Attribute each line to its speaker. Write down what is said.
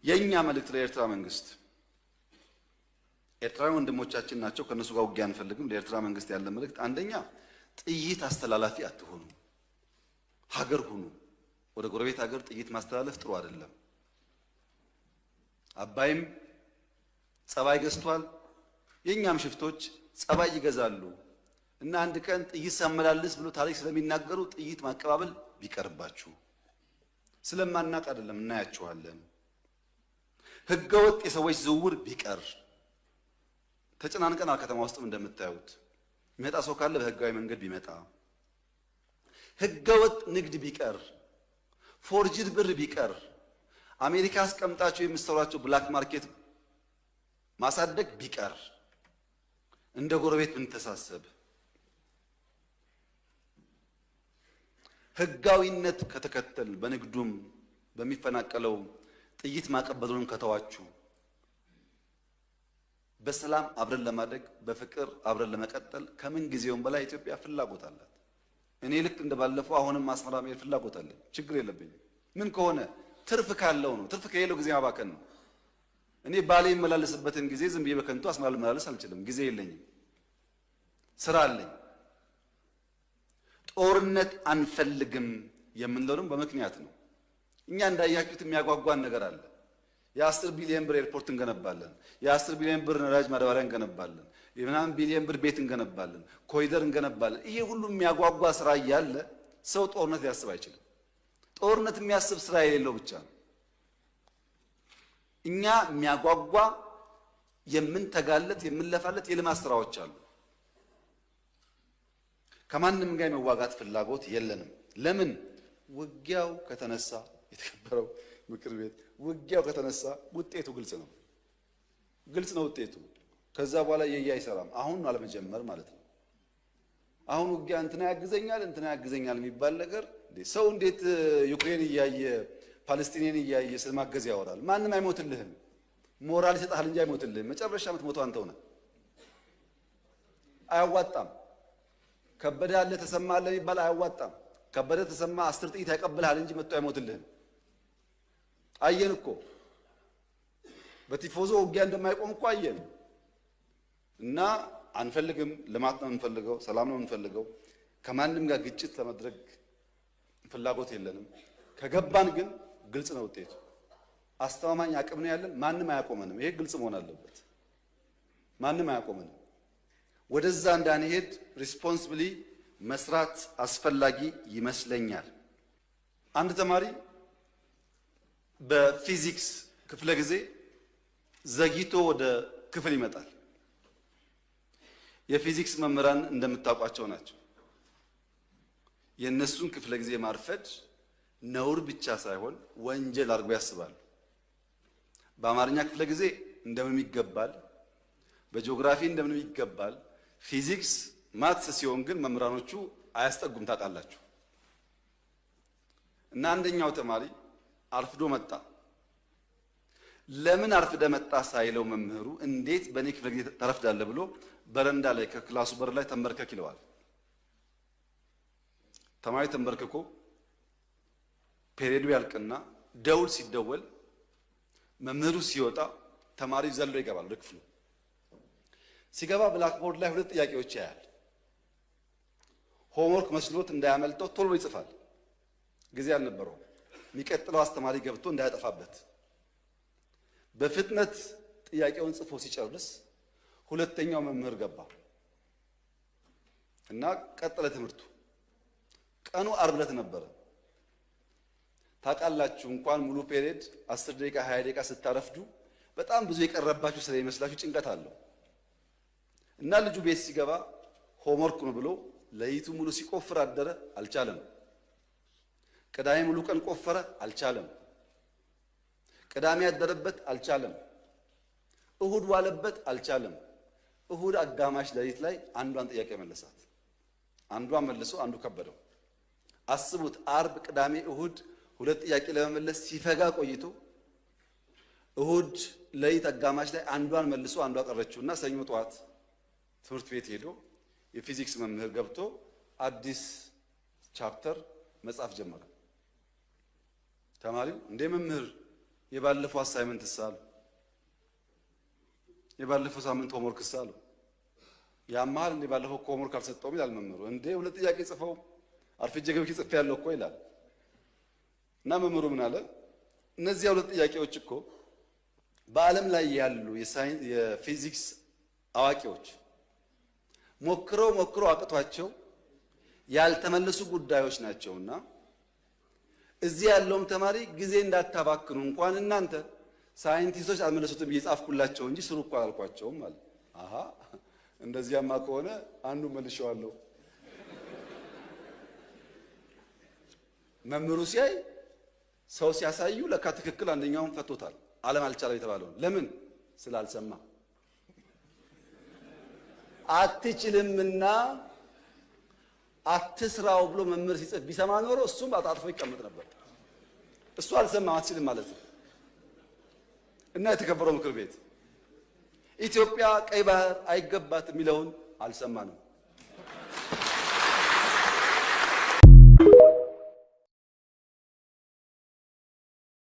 Speaker 1: የኛ መልእክት ለኤርትራ መንግስት ኤርትራውያን ወንድሞቻችን ናቸው። ከነሱ ጋር ውጊያ አንፈልግም። ለኤርትራ መንግስት ያለ መልእክት አንደኛ ጥይት አስተላላፊ አትሆኑ፣ ሀገር ሁኑ። ወደ ጎረቤት ሀገር ጥይት ማስተላለፍ ጥሩ አይደለም። አባይም ጸባይ ገዝቷል፣ የኛም ሽፍቶች ጸባይ ይገዛሉ እና አንድ ቀን ጥይት ሳመላልስ ብሎ ታሪክ ስለሚናገሩ ጥይት ማቀባበል ቢቀርባችሁ። ስለማናቅ አይደለም፣ እናያችኋለን። ህገወጥ የሰዎች ዝውውር ቢቀር። ተጨናንቀናል። ከተማ ውስጥም እንደምታዩት የሚመጣ ሰው ካለ በህጋዊ መንገድ ቢመጣ፣ ህገወጥ ንግድ ቢቀር፣ ፎርጅድ ብር ቢቀር፣ አሜሪካ አስቀምጣቸው የምትሰሯቸው ብላክ ማርኬት ማሳደግ ቢቀር፣ እንደ ጎረቤት ብንተሳሰብ፣ ህጋዊነት ከተከተል በንግዱም በሚፈናቀለው ጥይት ማቀበሉን ከተዋችሁ በሰላም አብረን ለማደግ በፍቅር አብረን ለመቀጠል ከምን ጊዜውም በላይ ኢትዮጵያ ፍላጎት አላት። እኔ ልክ እንደባለፈው አሁንም አስመራ መሄድ ፍላጎት አለኝ። ችግር የለብኝም። ምን ከሆነ ትርፍ ካለው ነው። ትርፍ ከሌለው ጊዜ ማባከን ነው። እኔ ባሌ የመላለስበትን ጊዜ ዝም ብዬ በከንቱ አስመራ ልመላለስ አልችልም። ጊዜ የለኝም፣ ስራ አለኝ። ጦርነት አንፈልግም የምንለውም በምክንያት ነው። እኛ እንዳያችሁት የሚያጓጓን ነገር አለ። የ10 ቢሊዮን ብር ኤርፖርት እንገነባለን። የ10 ቢሊዮን ብር ነዳጅ ማዳበሪያ እንገነባለን። የምናምን ቢሊዮን ብር ቤት እንገነባለን። ኮሪደር እንገነባለን። ይሄ ሁሉ የሚያጓጓ ስራ እያለ ሰው ጦርነት ሊያስብ አይችልም። ጦርነት የሚያስብ ስራ የሌለው ብቻ ነው። እኛ የሚያጓጓ የምንተጋለት የምንለፋለት የልማት ስራዎች አሉ። ከማንም ጋር የመዋጋት ፍላጎት የለንም። ለምን? ውጊያው ከተነሳ የተከበረው ምክር ቤት ውጊያው ከተነሳ ውጤቱ ግልጽ ነው። ግልጽ ነው ውጤቱ። ከዛ በኋላ የያ አይሰራም። አሁን አለመጀመር ማለት ነው። አሁን ውጊያ እንትና ያግዘኛል የሚባል ነገር ሰው እንዴት ዩክሬን እያየ ፓለስቲኔን እያየ ስለማገዝ ያወራል? ማንም አይሞትልህም። ሞራል ይሰጣል እንጂ አይሞትልህም። መጨረሻ የምትሞተው አንተው ነህ። አያዋጣም። ከበደ አለ ተሰማ አለ የሚባል አያዋጣም። ከበደ ተሰማ 10 ጥይት ያቀብልሃል እንጂ መጥቶ አይሞትልህም። አየን እኮ በቲፎዞ ውጊያ እንደማይቆም እኮ አየን። እና አንፈልግም። ልማት ነው የምንፈልገው፣ ሰላም ነው የምንፈልገው። ከማንም ጋር ግጭት ለማድረግ ፍላጎት የለንም። ከገባን ግን ግልጽ ነው ውጤቱ። አስተማማኝ አቅም ነው ያለን። ማንም አያቆመንም። ይሄ ግልጽ መሆን አለበት። ማንም አያቆመንም። ወደዛ እንዳንሄድ ሪስፖንሲብሊ መስራት አስፈላጊ ይመስለኛል። አንድ ተማሪ በፊዚክስ ክፍለ ጊዜ ዘግይቶ ወደ ክፍል ይመጣል። የፊዚክስ መምህራን እንደምታውቋቸው ናቸው። የእነሱን ክፍለ ጊዜ ማርፈድ ነውር ብቻ ሳይሆን ወንጀል አድርጎ ያስባሉ። በአማርኛ ክፍለ ጊዜ እንደምንም ይገባል፣ በጂኦግራፊ እንደምንም ይገባል። ፊዚክስ ማትስ ሲሆን ግን መምህራኖቹ አያስጠጉም። ታውቃላችሁ። እና አንደኛው ተማሪ አርፍዶ መጣ። ለምን አርፍደ መጣ ሳይለው መምህሩ እንዴት በእኔ ክፍለ ጊዜ ተረፍዳለህ ብሎ በረንዳ ላይ ከክላሱ በር ላይ ተንበርከክ ይለዋል። ተማሪ ተንበርክኮ ፔሪዮዱ ያልቅና ደውል ሲደወል መምህሩ ሲወጣ ተማሪው ዘሎ ይገባል ወደ ክፍሉ። ሲገባ ብላክቦርድ ላይ 2 ጥያቄዎች ያያል። ሆምወርክ መስሎት እንዳያመልጠው ቶሎ ይጽፋል። ጊዜ አልነበረውም። የሚቀጥለው አስተማሪ ገብቶ እንዳያጠፋበት በፍጥነት ጥያቄውን ጽፎ ሲጨርስ ሁለተኛው መምህር ገባ እና ቀጠለ ትምህርቱ። ቀኑ ዓርብ ዕለት ነበረ። ታውቃላችሁ እንኳን ሙሉ ፔሪየድ 10 ደቂቃ 20 ደቂቃ ስታረፍዱ በጣም ብዙ የቀረባችሁ ስለሚመስላችሁ ጭንቀት አለው። እና ልጁ ቤት ሲገባ ሆምወርክ ነው ብሎ ለይቱ ሙሉ ሲቆፍር አደረ። አልቻለም። ቅዳሜ ሙሉ ቀን ቆፈረ። አልቻለም። ቅዳሜ ያደረበት አልቻለም። እሁድ ዋለበት አልቻለም። እሁድ አጋማሽ ሌሊት ላይ አንዷን ጥያቄ መለሳት። አንዷን መልሶ አንዱ ከበደው። አስቡት፣ ዓርብ፣ ቅዳሜ፣ እሁድ 2 ጥያቄ ለመመለስ ሲፈጋ ቆይቶ እሁድ ሌሊት አጋማሽ ላይ አንዷን መልሶ አንዷ ቀረችውና ሰኞ ጠዋት ትምህርት ቤት ሄዶ የፊዚክስ መምህር ገብቶ አዲስ ቻፕተር መጻፍ ጀመረ። ተማሪው እንደ መምህር የባለፈው አሳይመንት ሳሉ የባለፈው ሳምንት ሆምወርክ ሳሉ ያማል እንደ ባለፈው ሆምወርክ አልሰጠውም ይላል መምህሩ። እንዴ ሁለት ጥያቄ ጽፈው አርፍጄ ገብቼ ጽፌያለሁ እኮ ይላል። እና መምህሩ ምን አለ? እነዚህ ሁለት ጥያቄዎች እኮ በዓለም ላይ ያሉ የፊዚክስ አዋቂዎች ሞክረው አቅቷቸው ያልተመለሱ ጉዳዮች ናቸውና እዚህ ያለውም ተማሪ ጊዜ እንዳታባክኑ እንኳን እናንተ ሳይንቲስቶች አልመለሱትም ብዬ ጻፍኩላቸው እንጂ ስሩ እኮ አላልኳቸውም ማለት። አሃ እንደዚያማ ከሆነ አንዱ መልሼዋለሁ። መምህሩ ሲያይ ሰው ሲያሳዩ ለካ ትክክል አንደኛውን ፈቶታል። ዓለም አልቻለው የተባለው ለምን ስላልሰማ አትችልምና አትስራው ብሎ መምህር ሲጽፍ ቢሰማ ኖሮ እሱም አጣጥፎ ይቀመጥ ነበር። እሱ አልሰማም አትችልም ማለት ነው። እና የተከበረው ምክር ቤት ኢትዮጵያ ቀይ ባህር አይገባትም የሚለውን አልሰማንም።